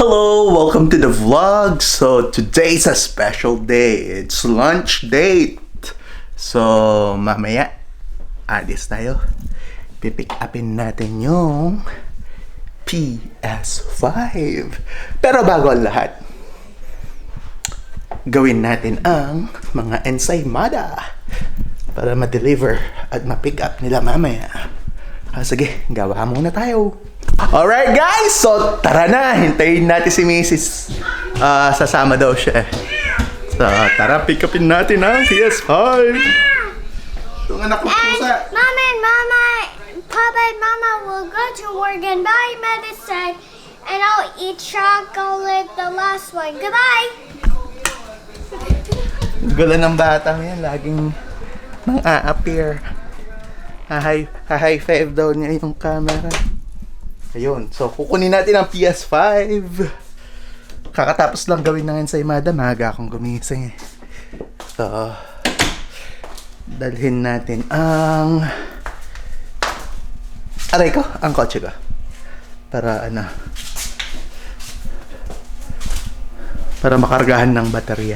Hello, welcome to the vlog. So today's a special day. It's lunch date. So mamaya alis tayo. Pipick upin natin yung PS5. Pero bago ang lahat, gawin natin ang mga ensaymada para ma-deliver at ma-pick up nila mamaya. Sige, gawa muna tayo. Alright guys, so tara na. Hintayin natin si Mrs. Sasama daw siya. So tara, pick upin natin ang PS5. Itong anak ko pusa. Mama and Papa and Mama will go to work and buy medicine, and I'll eat chocolate the last one. Goodbye! Gulo ng bata yan, laging nang a-appear. High five daw niya yung camera. Ayun, so kukunin natin ang PS5. Kakatapos lang gawin ng ensaymada, maaga akong gumising eh. So, dalhin natin ang ang kotse ko. Para para makargahan ng baterya.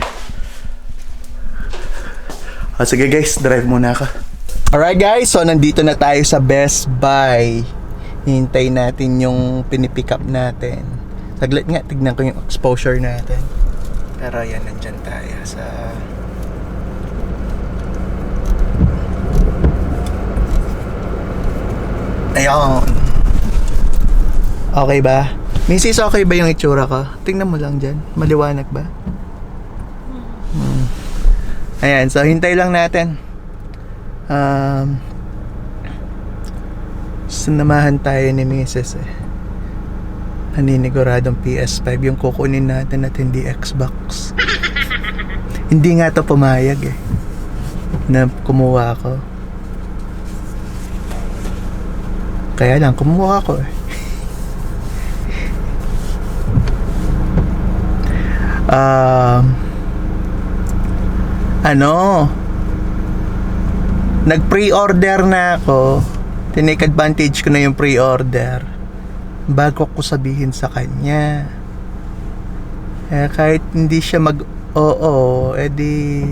Sige guys, drive muna ako. Alright guys, so nandito na tayo sa Best Buy. Hintay natin yung pinipick up natin. Saglit nga, tignan ko yung exposure natin. Pero yan, nandyan tayo sa... Ayun. Okay ba? Mrs., okay ba yung itsura ko? Tingnan mo lang dyan. Maliwanag ba? Ayan, so hintay lang natin. Sinamahan tayo ni Mrs. Naniniguradong PS5 yung kukunin natin at hindi Xbox. Hindi nga to pumayag na kumuha ako. Kaya lang kumuha ako nag-pre-order na ako. Tinake advantage ko na yung pre-order bago ko sabihin sa kanya. Kahit hindi siya mag-oo, edi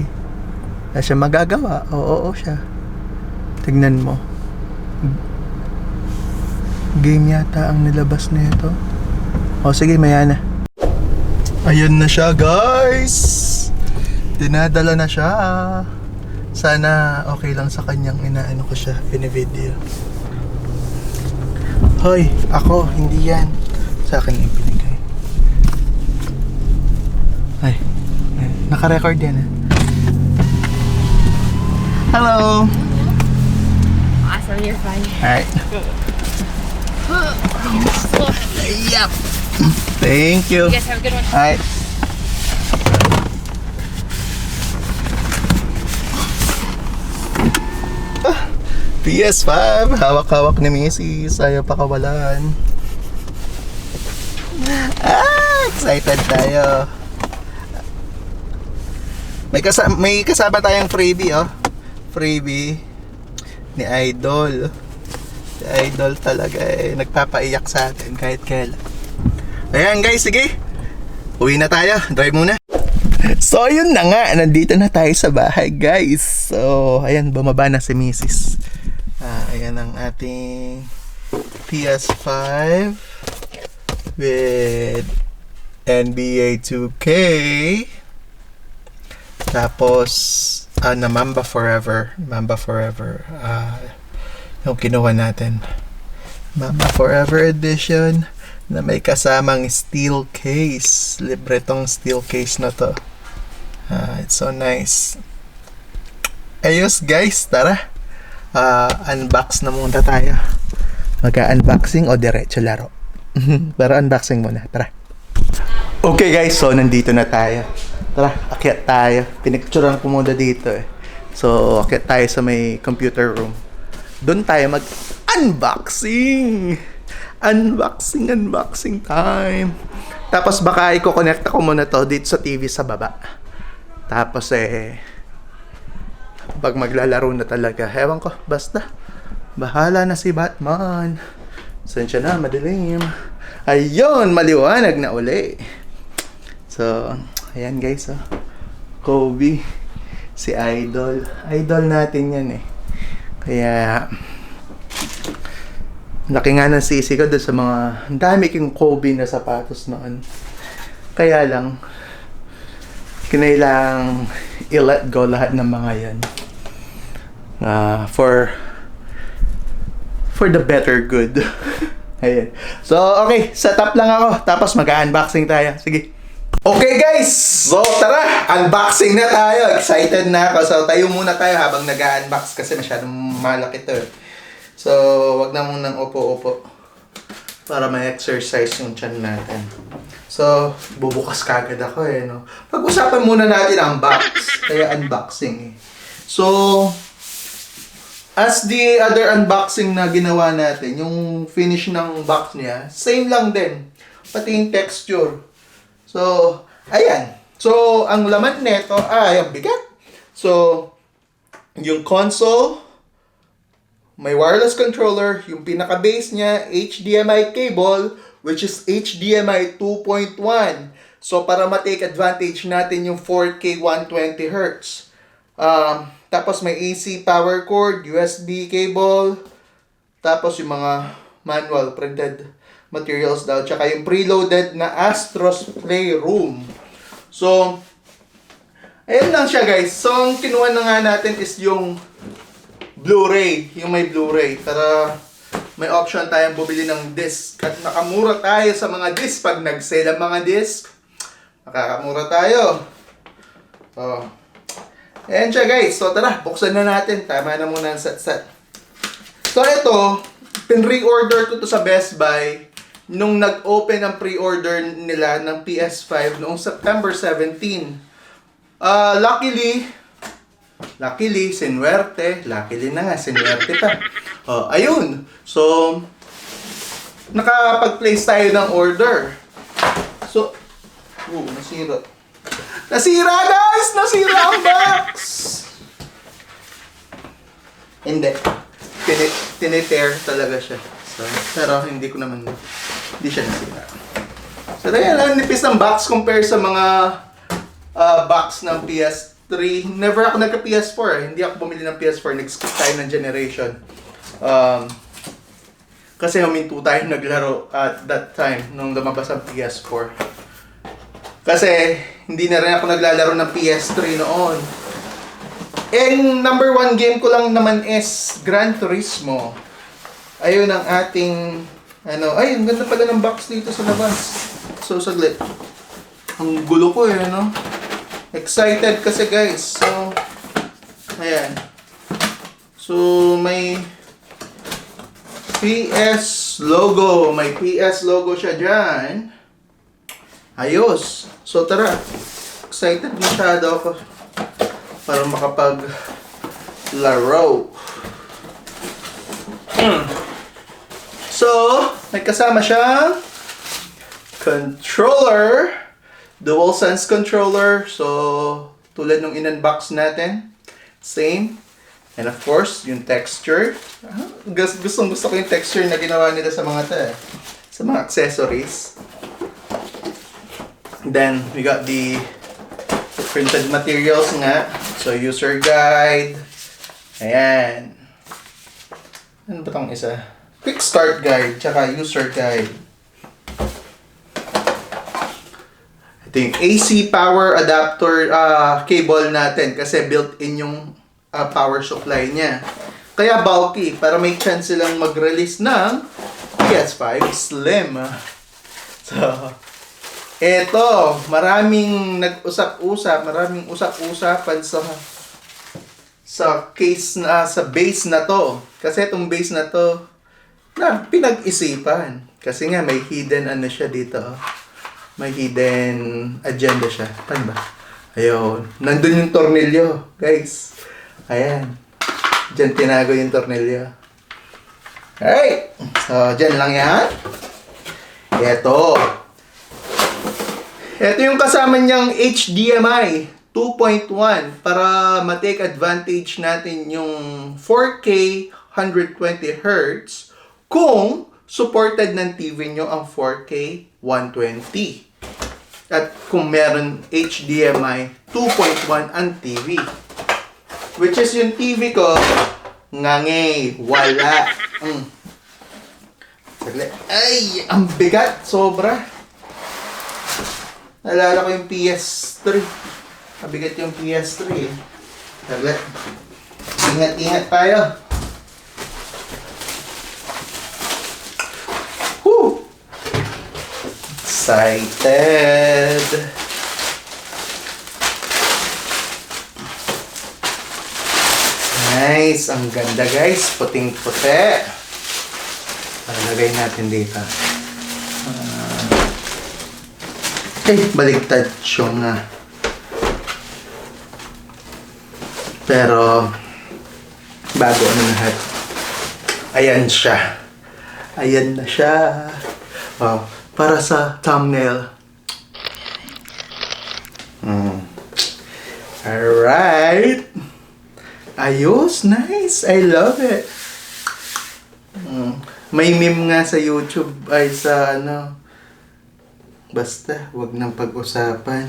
na siya magagawa. Oo siya. Tignan mo. Game yata ang nilabas na ito. Sige, maya na. Ayun na siya guys. Dinadala na siya. Sana okay lang sa kanyang inaano ko siya, pinivideo. Hoy, ako, hindi yan. Sa akin yung binigay. Ay, naka-record yan Hello! Awesome, you're fine. Alright. Yep. Thank you. You guys have a good one. Alright. PS5, hawak-hawak ni Mrs. Ayaw pa kawalan. Excited tayo. May kasama tayong freebie Freebie ni Idol. Si Idol talaga nagpapaiyak sa atin kahit kailan. Ayan guys, sige. Uwi na tayo, drive muna. So yun na nga, nandito na tayo sa bahay guys. So ayan, bumaba na si Mrs. Ayan ang ating PS5 with NBA 2K. Tapos na Mamba Forever yung kinuha natin, Mamba Forever edition na may kasamang steel case. Libre tong steel case na to. It's so nice. Ayos guys, tara. Unbox na muna tayo. Mag-unboxing o diretso laro? Pero unboxing muna, tara. Okay guys, so nandito na tayo. Tara, akyat tayo. Pinicturean ko muna dito So, akyat tayo sa may computer room. Doon tayo mag-unboxing. Unboxing time. Tapos baka i-connect ako muna to dito sa TV sa baba. Tapos pag maglalaro na talaga, ewan ko, basta bahala na si Batman. Sensya na, madilim. Ayun, maliwanag na uli. So, ayan guys, oh. Kobe. Si Idol. Idol natin yan eh. Kaya, laki nga ng sisi ko doon sa mga, ang dami kong Kobe na sapatos noon. Kaya lang, kinailang i-let go lahat ng mga yan. For the better good. Ayan. So, okay. Setup lang ako. Tapos mag-unboxing tayo. Sige. Okay guys! So, tara! Unboxing na tayo. Excited na ako. So, tayo muna tayo habang nag-unbox kasi masyadong malaki to. So, wag na munang upo-upo. Para ma-exercise yung tiyan natin. So, bubukas kagad ako eh, no? Pag-usapan muna natin ang box. Kaya unboxing eh. So, as the other unboxing na ginawa natin, yung finish ng box niya, same lang din. Pati yung texture. So, ayan. So, ang laman nito ay ang bigat. So, yung console, may wireless controller, yung pinaka-base niya, HDMI cable, which is HDMI 2.1. So, para ma-take advantage natin yung 4K 120Hz. Tapos may AC power cord, USB cable, tapos yung mga manual printed materials daw, tsaka yung preloaded na Astros Playroom. So, ayun lang siya guys. So, ang kinuha na nga natin is yung Blu-ray, yung may Blu-ray, para may option tayong bumili ng disc. At nakamura tayo sa mga disc. Pag nag-sale ang mga disc, makakamura tayo. So, ayan siya guys. So tara, buksan na natin. Tama na muna ang set-set. So ito, pin-reorder ko to sa Best Buy nung nag-open ang pre-order nila ng PS5 noong September 17. Luckily, sinuwerte. Luckily na nga, sinuwerte pa. Ayun. So, nakapag-place tayo ng order. So, nasira. Nasira guys! Nasira ang box! Hindi. Tinitear talaga siya. So, pero hindi siya nasira. So, kaya nipis ng box compare sa mga box ng PS3. Never ako nagka-PS4. Hindi ako bumili ng PS4. Nag-skip tayo ng generation. Kasi huminto tayo naglaro at that time nung lumabas ang PS4. Kasi hindi na rin ako naglalaro ng PS3 noon. And number 1 game ko lang naman is Gran Turismo. Ayun ang ating ay, ang ganda pala ng box dito sa labas. So, saglit. Ang gulo ko eh, no? Excited kasi guys. So, ayan. So, may PS logo. May PS logo siya dyan. Ayos. So, tara. Excited masyado ako para makapag-laro. So, may kasama siyang controller. DualSense controller. So, tulad nung in-unbox natin. Same. And of course, yung texture. Gusto ko yung texture na ginawa nila sa mga sa mga accessories. Then, we got the printed materials nga. So, user guide. Ayan. Ano ba itong isa? Quick start guide, tsaka user guide. Ito yung AC power adapter cable natin kasi built-in yung power supply niya. Kaya bulky, para may chance silang mag-release ng PS5 Slim. So, eto, maraming usap-usapan sa case na, sa base na to. Kasi itong base na to, pinag-isipan. Kasi nga, may hidden siya dito. May hidden agenda siya. Paano ba? Ayun. Nandun yung tornilyo, guys. Ayan. Diyan tinago yung tornilyo. Alright. So, dyan lang yan. Ito yung kasama niyang HDMI 2.1 para ma-take advantage natin yung 4K 120Hz kung supported ng TV nyo ang 4K 120. At kung meron HDMI 2.1 ang TV. Which is yung TV ko, ngangay, wala. Ay, ang bigat, sobra. Naalala ko yung PS3. Mabigat yung PS3 eh. Saglit. Ingat-ingat tayo. Woo! Excited. Nice. Ang ganda guys. Puting-puti. Lagay natin dito. Baligtad siya nga. Pero, bago ano lahat. Ayan siya. Ayan na siya. Oh, para sa thumbnail. Alright. Ayos. Nice. I love it. May meme nga sa YouTube ay sa ano. Basta, wag nang pag-usapan.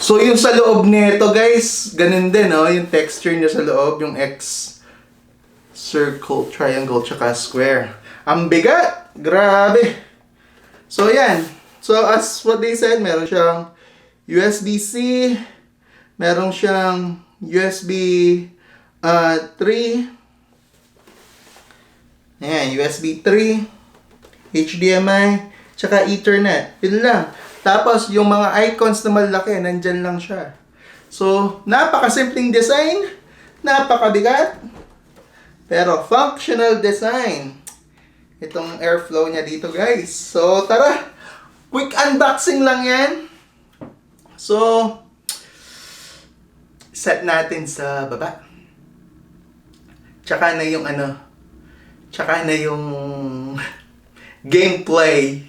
So, yung sa loob nito, guys, ganun din, no? Yung texture niya sa loob, yung X, circle, triangle, tsaka square. Ang bigat! Grabe! So, yan. So, as what they said, meron siyang USB-C, meron siyang USB 3, ayan, USB 3, HDMI, tsaka Ethernet. Yun lang. Tapos, yung mga icons na malaki, nandyan lang siya. So, napaka-simpleng design, napakabigat, pero functional design. Itong airflow niya dito, guys. So, tara! Quick unboxing lang yan. So, set natin sa baba. Tsaka na yung ano, tsaka na yung gameplay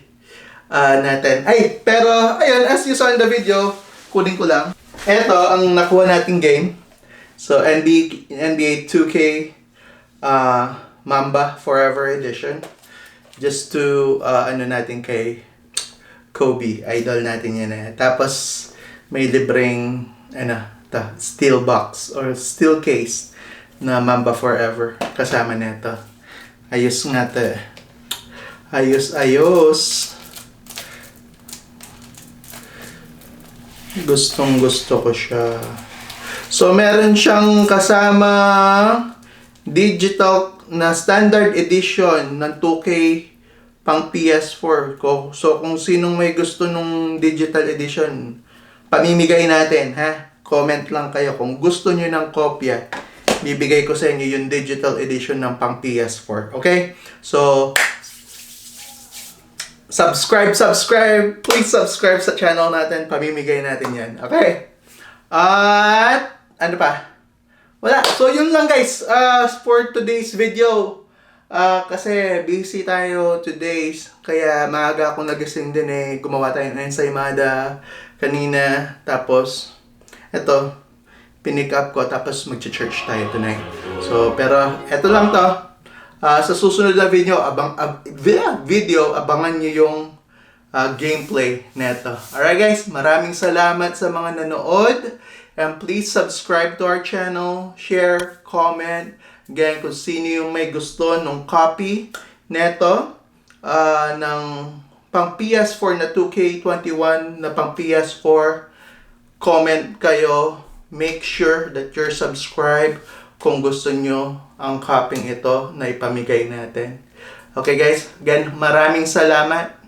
natin. Ay, pero, ayun, as you saw in the video, kunin ko lang. Ito, ang nakuha nating game. So, NBA 2K Mamba Forever Edition. Just to, ano natin kay Kobe. Idol natin yan eh. Tapos, may libreng, steel box or steel case na Mamba Forever. Kasama nito. Ayos nga to eh. Ayos. Gustong gusto ko siya. So, meron siyang kasama digital na standard edition ng 2K pang PS4 ko. So, kung sinong may gusto nung digital edition, pamimigay natin, ha? Comment lang kayo kung gusto nyo ng kopya. Bibigay ko sa inyo yung digital edition ng pang PS4. Okay? So, subscribe. Please subscribe sa channel natin. Pamimigay natin yan. Okay? At, ano pa? Wala. So, yun lang guys. For today's video. Kasi busy tayo today. Kaya maaga akong nagising din eh. Gumawa tayo ng ensaymada kanina. Tapos, eto. Pinick up ko. Tapos, mag-church tayo tonight. So, pero, eto lang to. Sa susunod na video, abangan nyo yung gameplay neto. Alright guys, maraming salamat sa mga nanood. And please subscribe to our channel, share, comment. Again, kung sino yung may gusto ng copy neto, ng pang PS4 na 2K21 na pang PS4, comment kayo. Make sure that you're subscribed kung gusto nyo ang copying ito na ipamigay natin. Okay guys, again, maraming salamat.